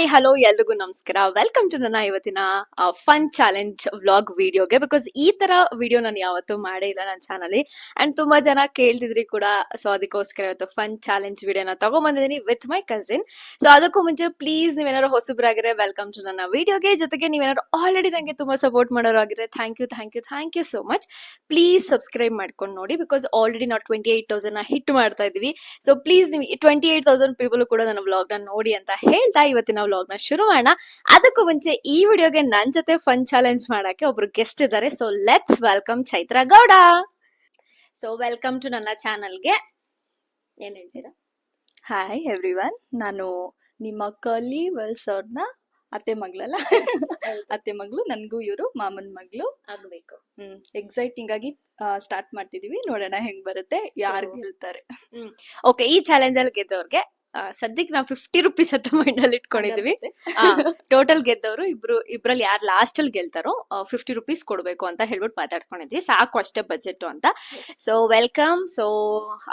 Hi hello ಎಲ್ರಿಗೂ ನಮಸ್ಕಾರ. Welcome to ನನ್ನ ಇವತ್ತಿನ ಫನ್ ಚಾಲೆಂಜ್ ವ್ಲಾಗ್ ವಿಡಿಯೋಗೆ. ಬಿಕಾಸ್ ಈ ತರ ವಿಡಿಯೋ ನಾನು ಯಾವತ್ತೂ ಮಾಡೇ ಇಲ್ಲ ನನ್ನ ಚಾನಲ್ ಅಂಡ್ ತುಂಬಾ ಜನ ಕೇಳ್ತಿದ್ರಿ ಕೂಡ. ಸೊ ಅದಕ್ಕೋಸ್ಕರ ಇವತ್ತು ಫನ್ ಚಾಲೆಂಜ್ ವಿಡಿಯೋನ ತಗೊಂಡ್ಬಂದಿದ್ದೀನಿ ವಿತ್ ಮೈ ಕಸಿನ್. ಸೊ ಅದಕ್ಕೂ ಮುಂಚೆ ಪ್ಲೀಸ್ ನೀವೇನಾದ್ರು ಹೊಸಬ್ರಾಗಿದ್ರೆ ವೆಲ್ಕಮ್ ಟು ನನ್ನ ವಿಡಿಯೋಗೆ. ಜೊತೆಗೆ ನೀವೇನಾದ್ರು ಆಲ್ರೆಡಿ ನನಗೆ ತುಂಬಾ ಸಪೋರ್ಟ್ ಮಾಡೋರಾಗಿದ್ರೆ thank you so much. Please subscribe ಮಾಡ್ಕೊಂಡು ನೋಡಿ. ಬಿಕಾಸ್ ಆಲ್ರೆಡಿ ನಾವು 28,000 ಹಿಟ್ ಮಾಡ್ತಾ ಇದೀವಿ. ಸೊ ಪ್ಲೀಸ್ ನೀವು 28,000 ಪೀಪಲ್ ಕೂಡ ನನ್ನ ವ್ಲಾಗ್ ನ ನೋಡಿ ಅಂತ ಹೇಳ್ತಾ ಇವತ್ತಿನ ವ್ಲಾಗ್ ನ ಶುರು ಮಾಡೋಣ. ಅದಕ್ಕೂ ಮುಂಚೆ ಈ ವಿಡಿಯೋಗೆ ನನ್ ಜೊತೆ ಫನ್ ಚಾಲೆಂಜ್ ಮಾಡಕ್ಕೆ ಒಬ್ರು ಗೆಸ್ಟ್ ಇದ್ದಾರೆ. So let's welcome Chaitra Gowda. So welcome to ನನ್ನ ಚಾನಲ್ಗೆ. ಏನ್ ಹೇಳ್ತೀರಾ? ಹಾಯ್ ಎವ್ರಿವನ್, ನಾನು ನಿಮ್ಮ ಕರ್ಲಿ ವೆಲ್ಸ್ ಅವ್ರನ್ನ ಅತ್ತೆ ಮಗಳಲ್ಲ ಅತ್ತೆ ಮಗಳು, ನನ್ಗೂ ಇವರು ಮಾಮನ್ ಮಗಳು ಆಗ್ಬೇಕು. ಎಕ್ಸೈಟಿಂಗ್ ಆಗಿ ಸ್ಟಾರ್ಟ್ ಮಾಡ್ತಿದೀವಿ. ನೋಡೋಣ ಹೆಂಗ್ ಬರುತ್ತೆ, ಯಾರು ಗೆಲ್ತಾರೆ. ಓಕೆ, ಈ ಚಾಲೆಂಜ್ ಅಲ್ಲಿ ಗೆದ್ದವ್ರಿಗೆ ಸದ್ಯಕ್ಕೆ ನಾವು 50 ರೂಪೀಸ್ ಅಂತ ಮೈಂಡ್ ಅಲ್ಲಿ ಇಟ್ಕೊಂಡಿದೀವಿ. ಟೋಟಲ್ ಗೆದ್ದವರು ಇಬ್ರಲ್ಲಿ ಯಾರು ಲಾಸ್ಟ್ ಅಲ್ಲಿ ಗೆಲ್ತಾರೋ 50 ರೂಪೀಸ್ ಕೊಡ್ಬೇಕು ಅಂತ ಹೇಳ್ಬಿಟ್ಟು ಮಾತಾಡ್ಕೊಂಡಿದ್ವಿ. ಸಾಕು ಅಷ್ಟೇ ಬಜೆಟ್ ಅಂತ. So welcome. ಸೊ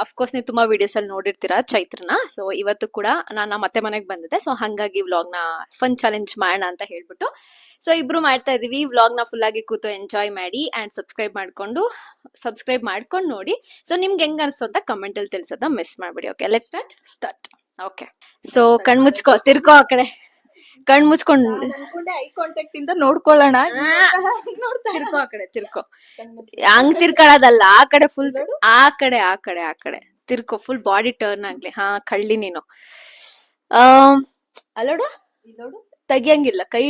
ಅಫ್ಕೋರ್ಸ್ ನೀವು ತುಂಬಾ ವಿಡಿಯೋಸ್ ಅಲ್ಲಿ ನೋಡಿರ್ತೀರಾ ಚೈತ್ರನ. ಸೊ ಇವತ್ತು ಕೂಡ ನಾನು ಮತ್ತೆ ಮನೆಗೆ ಬಂದಿದ್ದೆ. ಸೊ ಹಂಗಾಗಿ ವ್ಲಾಗ್ ನ ಫನ್ ಚಾಲೆಂಜ್ ಮಾಡೋಣ ಅಂತ ಹೇಳ್ಬಿಟ್ಟು ಸೊ ಇಬ್ರು ಮಾಡ್ತಾ ಇದೀವಿ. ವ್ಲಾಗ್ ನ ಫುಲ್ ಆಗಿ ಕೂತು ಎಂಜಾಯ್ ಮಾಡಿ ಅಂಡ್ ಸಬ್ಸ್ಕ್ರೈಬ್ ಮಾಡ್ಕೊಂಡು ನೋಡಿ. ಸೊ ನಿಮ್ಗೆ ಹೆಂಗ್ ಅನ್ಸ್ತು ಅಂತ ಕಮೆಂಟ್ ಅಲ್ಲಿ ತಿಳಿಸೋದ ಮಿಸ್ ಮಾಡ್ಬಿಡಿ. Okay, let's start. Okay, so ಕಣ್ ಮುಚ್ಕೋ, ತಿರ್ಕೋ ಆ ಕಡೆ, ಕಣ್ ಮುಚ್ಕೊಂಡು ಐ ಕಾಂಟ್ಯಾಕ್ಟ್ ಇಂದ ನೋಡ್ಕೊಳ್ಳೋಣ. ತಿರ್ಕೋ ಆ ಕಡೆ, ತಿರ್ಕೋ. ಹಂಗ್ ತಿರ್ಕೊಳ್ಳೋದಲ್ಲ, ಆ ಕಡೆ ಫುಲ್, ಆ ಕಡೆ ತಿರ್ಕೋ, ಫುಲ್ ಬಾಡಿ ಟರ್ನ್ ಆಗ್ಲಿ. ಹಾ, ಕಳ್ಳಿ ನೀನು. ಅಲ್ಲೋಡು, ತೆಗಿಯಂಗಿಲ್ಲ ಕೈ,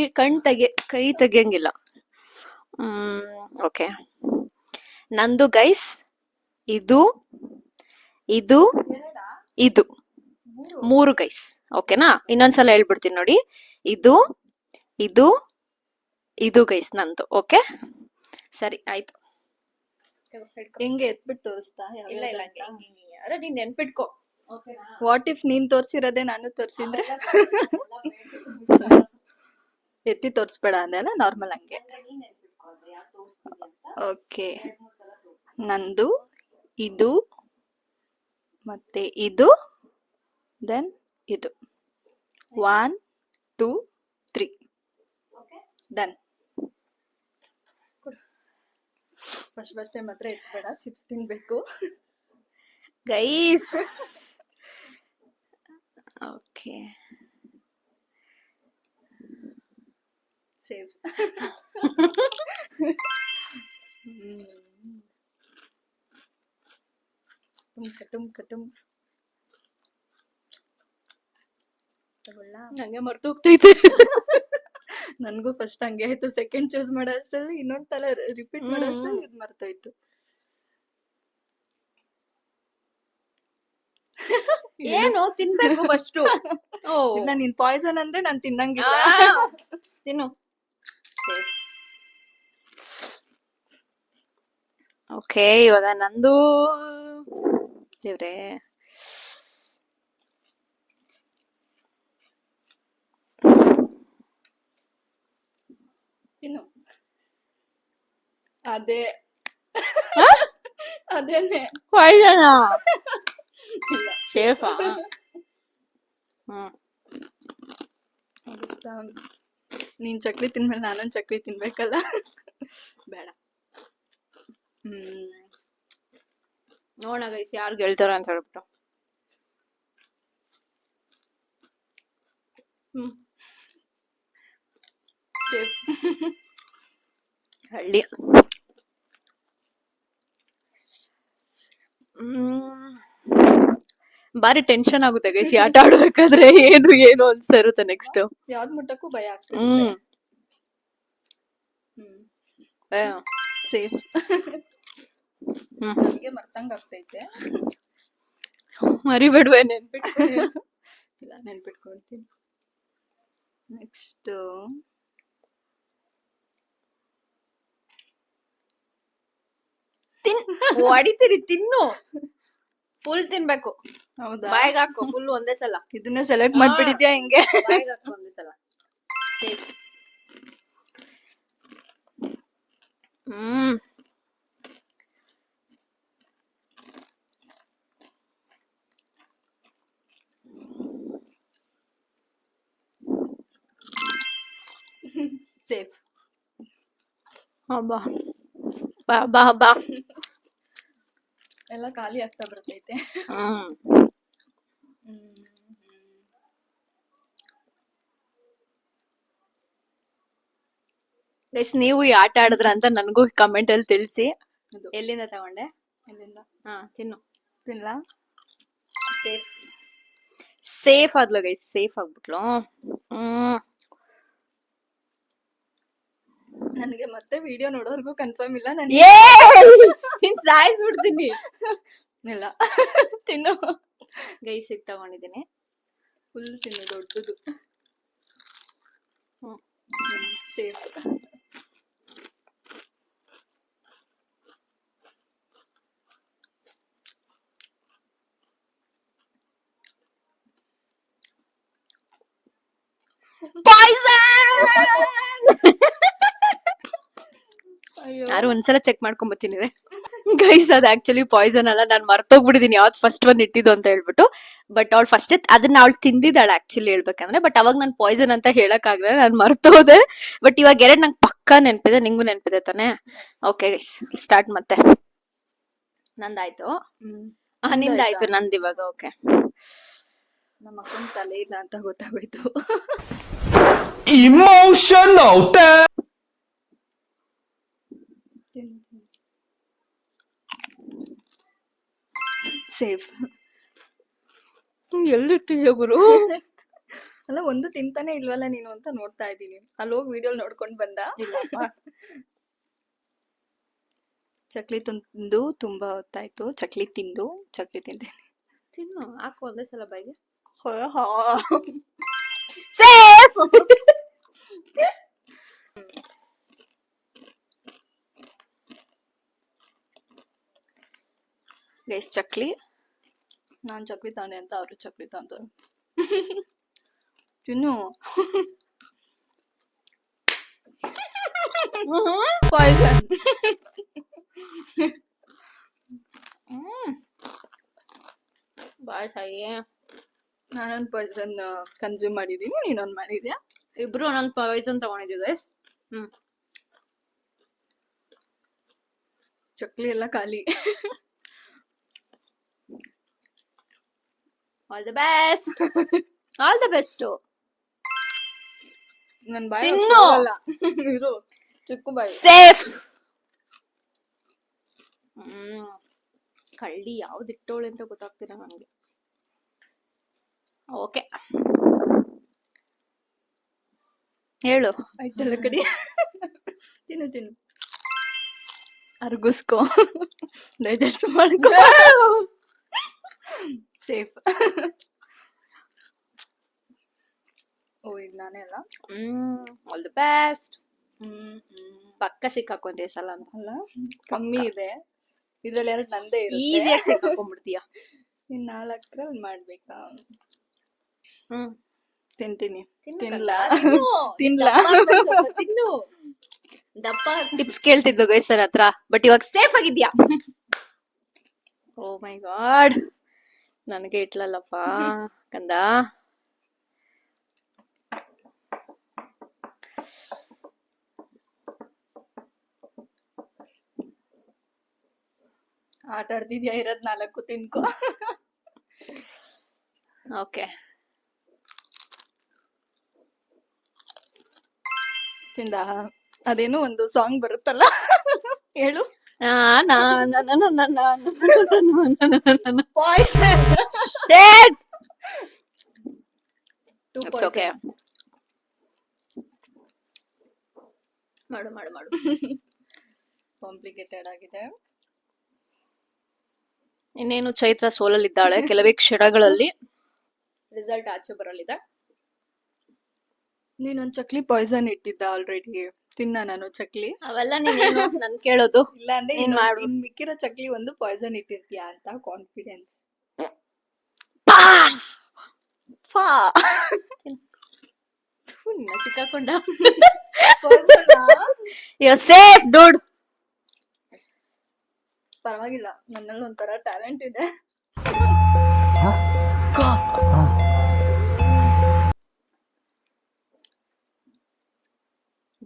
ಕೈ ತೆಗಿಯಂಗಿಲ್ಲ. ಓಕೆ, ನಂದು ಗೈಸ್ ಇದು 3 ಗೈಸ್. ಓಕೆನಾ? ಇನ್ನೊಂದ್ಸಲ ಹೇಳ್ಬಿಡ್ತೀನಿ ನೋಡಿ. ಇದು ಗೈಸ್ ನಂದು. ಓಕೆ, ಸರಿ ಆಯ್ತು. ಹೆಂಗೆ ಎತ್ಬಿಟ್ಟು ತೋರಿಸ್ತಾ? ಇಲ್ಲ ಅದೇ ನೀನ್ ನೆನ್ಪಿಟ್ಕೋ. ವಾಟ್ ಇಫ್ ನೀನ್ ತೋರ್ಸಿರೋದೇ ನಾನು ತೋರ್ಸಿದ್ರೆ? ಎತ್ತಿ ತೋರ್ಸ್ಬೇಡ ಅಂದಲ್ಲ, ನಾರ್ಮಲ್ ಹಂಗೆ. ಓಕೆ, ನಂದು ಇದು ಮತ್ತೆ ಇದು, ದೆನ್ ಇದು. 1 2 3 ಡನ್. ಫಸ್ಟ್ ಟೈಮ್ ಮಾತ್ರ ಎತ್ಬೇಡ, ಚಿಪ್ಸ್ ತಿನ್ಬೇಕು ಗೈಸ್. Okay, save. ಕಟುಮ್ ನಂಗೆ ಮರ್ತು ಹೋಗ್ತೈತೆ. ನನ್ಗೂ ಫಸ್ಟ್ ಹಂಗೆ ಆಯ್ತು. ಸೆಕೆಂಡ್ ಚೂಸ್ ಮಾಡೋ ಅಷ್ಟರಲ್ಲಿ ಇನ್ನೊಂದ್ ತಲೆ ರಿಪೀಟ್ ಮಾಡೋ ಅಷ್ಟರಲ್ಲಿ ಇದು ಮರ್ತೋಯ್ತು. ಏನು ತಿನ್ಬೇಕು ಫಸ್ಟ್? ಇಲ್ಲ, ನೀನ್ ಪಾಯ್ಸನ್ ಅಂದ್ರೆ ನಾನ್ ತಿನ್ನಂಗಿಲ್ಲ. ತಿನ್ನು. ಓಕೆ, ಇವಾಗ ನಂದು. ದೇವ್ರೆ, ತಿನ್ನು. ಅದೇನೆ ಪಾಯ್ಸನಾ? ಸೇಫಾ? ನೀನ್ ಚಕ್ಲಿ ತಿನ್ಮೇಲೆ ನಾನೊಂದ್ ಚಕ್ಲಿ ತಿನ್ಬೇಕಲ್ಲ. ಬೇಡ. ನೋಡೋಣ ಗೈಸ್ ಯಾರು ಗೆಲ್ತಾರ ಅಂತ ಹೇಳ್ಬಿಟ್ಟು. ಹಳ್ಳಿ. ಬಾರಿ ಟೆನ್ಷನ್ ಆಗುತ್ತೆ ಗೈಸ್ ಆಟ ಆಡ್ಬೇಕಾದ್ರೆ. ಏನು ಅನ್ಸ್ತಾ ಇರುತ್ತೆ ನೆಕ್ಸ್ಟ್. ಯಾವ್ದ್ ಮುಟ್ಟಕ್ಕೂ ಭಯ ಆಗ್ತದೆ. ಸೇಫ್. ನನಗೆ ಮರ್ತಂಗ್ ಆಗ್ತೈತೆ. ಮರಿಬೇಡ್ವೆ, ನೆನ್ಪಿಟ್ಕೊಳ್ತೀನಿ. ನೆಕ್ಸ್ಟ್ ಹೊಡಿತೀರಿ, ತಿನ್ನು. ಫುಲ್ ತಿನ್ಬೇಕು. ಹೌದಾ? ಬಾಯಿಗೆ ಹಾಕೋ ಫುಲ್ ಒಂದೇ ಸಲ. ಇದನ್ನೇ ಸೆಲೆಕ್ಟ್ ಮಾಡ್ಬಿಟ್ಟಿದ್ಯಾ ಹಿಂಗೆ? ಬಾಯಿಗೆ ಹಾಕೋ ಒಂದೇ ಸಲ. ಸೇಫ್. ಬಾ ಬಾ ಬಾ ಬಾ. ಎಲ್ಲ ಖಾಲಿ ಆಗ್ತಾ ಬರ್ತೈತೆ. ಹ್ಮ್ ಗೈಸ್, ನೀವು ಈ ಆಟ ಆಡಿದ್ರ ಅಂತ ನನಗೂ ಕಮೆಂಟ್ ಅಲ್ಲಿ ತಿಳಿಸಿ. ಇದು ಎಲ್ಲಿಂದ ತಗೊಂಡೆ? ಇಲ್ಲಿಂದ ತಿನ್ನು. ತಿನ್ಲಾ? ಸೇಫ್. ಸೇಫ್ ಆದ್ಲು ಗೈಸ್, ಸೇಫ್ ಆಗ್ಬಿಟ್ಲು. ನನಗೆ ಮತ್ತೆ ವಿಡಿಯೋ ನೋಡೋರ್ಗು ಕನ್ಫರ್ಮ್ ಇಲ್ಲ. ನಾನು ಸಾಯಿಸ್ಬಿಡ್ತೀನಿ. ಇಲ್ಲ ತಿನ್ನು. ಗೈಸ್ ಇದು ತಗೊಂಡಿದ್ದೀನಿ. ಫುಲ್ ತಿನ್ನು, ದೊಡ್ಡದು. ಸೇಫ್. ಅಯ್ಯೋ, ಯಾರು ಒಂದ್ಸಲ ಚೆಕ್ ಮಾಡ್ಕೊಂಬತ್ತೀನಿ ಗೈಸ್. ಅದು ಆಕ್ಚುಲಿ ಪಾಯ್ಸನ್ ಅಲ್ಲ, ನಾನು ಮರ್ತೋಗ್ಬಿಟ್ಟಿದೀನಿ ಯಾವ್ದು ಫಸ್ಟ್ ಒಂದ್ ಇಟ್ಟಿದ್ದು ಅಂತ ಹೇಳ್ಬಿಟ್ಟು. ಬಟ್ ಅವಳು ಫಸ್ಟ್ ಅದನ್ನ ಅವಳು ತಿಂದಿದ್ದಾಳೆ ಆಕ್ಚುಲಿ ಹೇಳ್ಬೇಕಂದ್ರೆ. ಬಟ್ ಅವಾಗ ನಾನು ಪಾಯ್ಸನ್ ಅಂತ ಹೇಳಕ್ ಆಗಲ್ಲ, ನಾನು ಮರ್ತೋದೆ. ಬಟ್ ಇವಾಗ ಎರಡ್ ನಂಗೆ ಪಕ್ಕಾ ನೆನ್ಪಿದೆ. ನಿಂಗೂ ನೆನ್ಪಿದೆ ತಾನೆ? ಓಕೆ ಗೈಸ್, ಸ್ಟಾರ್ಟ್ ಮತ್ತೆ. ನಂದಾಯ್ತು. ನಿಂದಾಯ್ತು, ನಂದು ಇವಾಗ. ಓಕೆ, ನಮ್ಮ ಅಕ್ಕನ ತಲೆ ಇಲ್ಲ ಅಂತ ಗೊತ್ತಾಗೋಯ್ತು. Emotional damage. ಸೇಫ್. ಎಲ್ಲಿಟ್ಟಿದ್ಯಾ ಗುರು? ಅಲ್ಲ, ಒಂದು ತಿಂತಾನೆ ಇಲ್ವಲ್ಲ ನೀನು ಅಂತ ನೋಡ್ತಾ ಇದ್ದೀನಿ. ಅಲ್ಲಿ ಹೋಗಿ ವಿಡಿಯೋ ನೋಡ್ಕೊಂಡ್ ಬಂದ. ಚಕ್ಲಿ ತಿಂದು ತುಂಬಾ ಹೊತ್ತಾಯ್ತು. ಚಕ್ಲಿ ತಿಂತೀನಿ. ತಿನ್ನು, ಹಾಕು ಒಂದೇ ಸಲ ಬಾಯಿಗೆ. ಸೇಫ್. ಗೈಸ್ ಚಕ್ಲಿ. ನಾನ್ ಚಕ್ಲಿ ತಾಂಡೆ ಅಂತ ಅವರು ಚಕ್ಲಿ ತಂದ್ರು. ತಿನ್ನು. ಪಾಯ್ಸನ್. ಬಾಯ್ ತಾಯಿ. ನಾನೊಂದು ಪಾಯ್ಸನ್ ಕನ್ಸ್ಯೂಮ್ ಮಾಡಿದೀನಿ, ನೀನೊಂದು ಮಾಡಿದ್ಯಾ. ಇಬ್ರು ಒಂದೊಂದು ಪಾಯ್ಸನ್ ತಗೊಂಡಿದ್ದೀವಿ ಗೈಸ್. ಚಕ್ಲಿ ಎಲ್ಲ ಖಾಲಿ. All the best. All the best. ನನ್ ಬಾಯಿ ತಿನ್ನು. ಇರು, ಚಿಕ್ಕ ಬಾಯಿ. ಸೇಫ್. ಕಳ್ಳಿ ಯಾವ್ದು ಇಟ್ಟೋಳೆ ಅಂತ ಗೊತ್ತಾಗ್ತಿಲ್ಲ ನನಗೆ. ಓಕೆ, ಹೇಳು. ಆಯ್ತಲ್ಲ ಕಡಿ. ತಿನ್ನು. ಅರ್ಗುಸ್ಕೋ, ಡೈಜೆಸ್ಟ್ ಮಾಡ್ಕೋ. ಸೇಫ್. ಓ, ಈಗ ನಾನೇ ಅಲ್ಲ. All the best. ಪಕ್ಕ ಸಿಕ್ಕಾಕೊಂಡೆ ಸಲ ಅಂತ ಅಲ್ಲ, ಕಮ್ಮಿ ಇದೆ ಇದ್ರಲ್ಲಿ. ಎರಡು ನಂದೇ ಇರುತ್ತೆ. ಈಸಿಯಾಗಿ ಸಿಕ್ಕಾಕೊಂಡ್ಬಿಡ್ತೀಯ. ಇನ್ 4 ಮಾಡ್ಬೇಕಾ? ತಿಂತೀನಿ. ತಿನ್ಲಾ? ತಿನ್ಲಾ? ತಿನ್ನು. ದಪ್ಪ ಟಿಪ್ಸ್ ಕೇಳ್ತಿದ್ದು ಗೈಸ್ ಸರ್ ಹತ್ರ. ಬಟ್ ಇವಾಗ ಸೇಫ್ ಆಗಿದ್ಯಾ? ಓ ಮೈ ಗಾಡ್, ನನಗೆ ಇಟ್ಲಲ್ಲಪ್ಪ ಕಂದ. ಆಟ ಆಡ್ತಿದ್ಯಾ? ಇರೋದ್ 4 ತಿನ್ಕೋ. ಓಕೆ, ತಿಂದ. ಅದೇನೋ ಒಂದು ಸಾಂಗ್ ಬರುತ್ತಲ್ಲ, ಹೇಳು. ಪಾಯ್ಸನ್. ಓಕೆ, ಮಾಡು. ಕಾಂಪ್ಲಿಕೇಟೆಡ್ ಆಗಿದೆ. ಇನ್ನೇನು ಚೈತ್ರ ಸೋಲಲ್ಲಿದ್ದಾಳೆ. ಕೆಲವೇ ಕ್ಷಣಗಳಲ್ಲಿ ರಿಸಲ್ಟ್ ಆಚೆ ಬರಲಿದೆ. ನೀನೊಂದ್ ಚಕ್ಲಿ ಪಾಯ್ಸನ್ ಇಟ್ಟಿದ್ದ ಆಲ್ರೆಡಿ. ತಿನ್ನ ನಾನು ಚಕ್ಲಿ. ಅವೆಲ್ಲ ನೀನೇನು ನನ್ ಕೇಳೋದು? ಇಲ್ಲ ಅಂದ್ರೆ ನೀನ್ ಮಾಡು. ಇನ್ ಮಿಕ್ಕಿರೋ ಚಕ್ಲಿ ಒಂದು ಪಾಯ್ಸನ್ ಇಟ್ಟಿರ್ತೀಯ ಅಂತ ಕಾನ್ಫಿಡೆನ್ಸ್. ಸಿಕ್ಕಾಕೊಂಡ. Safe dude. ಪರವಾಗಿಲ್ಲ, ನನ್ನಲ್ಲಿ ಒಂಥರ ಟ್ಯಾಲೆಂಟ್ ಇದೆ.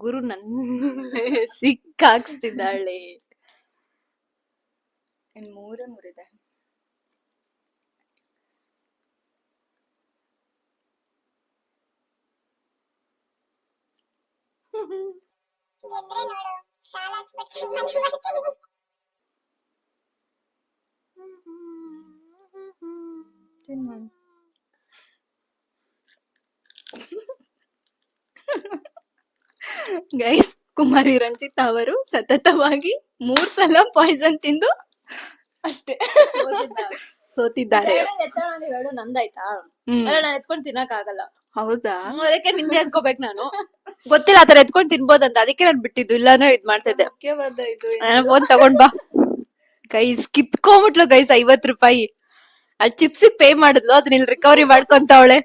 ಗುರು ನನ್ನ ಸಿಕ್ಕಾಕ್ಸ್ತಿದ್ದಾಳೆ. ಇನ್ ಮೂರಿದೆ. ಗೈಸ್, ಕುಮಾರಿ ರಂಜಿತ್ ಅವರು ಸತತವಾಗಿ 3 ಸಲ ಪಾಯ್ಸನ್ ತಿಂದು ಅಷ್ಟೇ ಸೋತಿದ್ದಾರೆ. ಹೇಳು ನಂದಾಯ್ತಾ? ಹ್ಮ್. ಅಲ್ಲ, ನಾನು ಎತ್ಕೊಂಡ್ ತಿನ್ನಕ್ ಆಗಲ್ಲ. ಹೌದಾ? ಅದಕ್ಕೆ ನಿಂದೆ ಎತ್ಕೋಬೇಕು ನಾನು. ಗೊತ್ತಿಲ್ಲ ಆತರ ಎತ್ಕೊಂಡ್ ತಿನ್ಬೋದಂತ, ಅದಕ್ಕೆ ನಾನ್ ಬಿಟ್ಟಿದ್ದು, ಇಲ್ಲಾಂದ್ರೆ ಇದ್ ಮಾಡ್ತಿದ್ದೆ. ಮುಖ್ಯವಾದ ಇದು ಫೋನ್ ತಗೊಂಡ್ ಬಾ. ಗೈಸ್ ಕಿತ್ಕೊಂಬಿಟ್ಲು ಗೈಸ್ 50 ರೂಪಾಯಿ. ಆ ಚಿಪ್ಸಿಗ್ ಪೇ ಮಾಡಿದ್ಲು, ಅದನ್ನ ಇಲ್ಲಿ ರಿಕವರಿ ಮಾಡ್ಕೊಂತವಳೆ.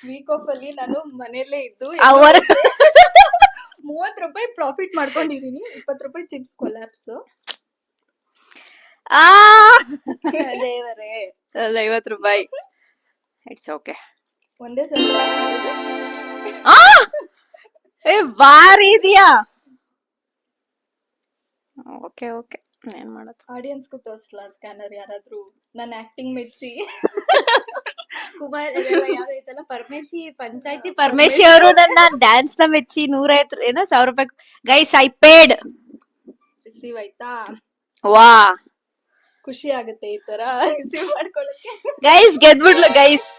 ವೀಕ್ ಆಫ್ ಅಲ್ಲಿ ನಾನು ಮನೆಯಲ್ಲೇ ಇದ್ದು ಅವರ 30 ರೂಪಾಯಿ ಪ್ರಾಫಿಟ್ ಮಾಡ್ಕೊಂಡಿದೀನಿ. 20 ರೂಪಾಯಿ ಚಿಪ್ಸ್ ಕೊಲ್ಯಾಪ್ಸ್. ಆ ದೇವರೇ, 50 ರೂಪಾಯಿ. It's okay. ಒಂದೇ ಸಲ ಏ ಬಾರಿ ಇದೆಯಾ. ಓಕೆ ಓಕೆ, ಏನ್ ಮಾಡೋದು. ಆಡಿಯನ್ಸ್ಗೂ ತೋರಿಸ್ಲಾ ಸ್ಕ್ಯಾನರ್? ಯಾರಾದ್ರೂ ನನ್ನ ಆಕ್ಟಿಂಗ್ ಮೆಚ್ಚಿ ಕುಮಾರ್ ಯಾವ್ದೈತಲ್ಲ, ಪರಮೇಶಿ ಪಂಚಾಯತಿ ಪರಮೇಶಿ ಅವರು ನನ್ನ ಡ್ಯಾನ್ಸ್ ನ ಮೆಚ್ಚಿ 150 ಏನೋ 1000 ರೂಪಾಯಿ. Guys I paid. ರಿಸೀವ್ ಆಯ್ತಾ? ವಾ, ಖುಷಿ ಆಗುತ್ತೆ ಈ ತರ ರಿಸೀವ್ ಮಾಡ್ಕೊಳ್ಳಕ್ಕೆ. ಗೈಸ್ ಗೆದ್ಬಿಡ್ಲು ಗೈಸ್.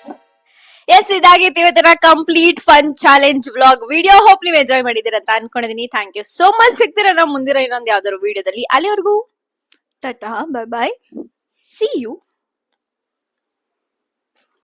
ಎಸ್, ಇದಾಗಿತ್ತು ಇವತ್ತಿನ complete fun challenge vlog video. Hope ನೀವು ಎಂಜಾಯ್ ಮಾಡಿದಿರ ಅಂತ ಅನ್ಕೊಂಡಿದೀನಿ. Thank you so much. ಸಿಗ್ತೀರ ನಾವು ಮುಂದಿನ ಇನ್ನೊಂದು ಯಾವ್ದಾದ್ರು ವಿಡಿಯೋದಲ್ಲಿ. ಅಲ್ಲಿವರೆಗೂ ta-ta, bye bye, see you.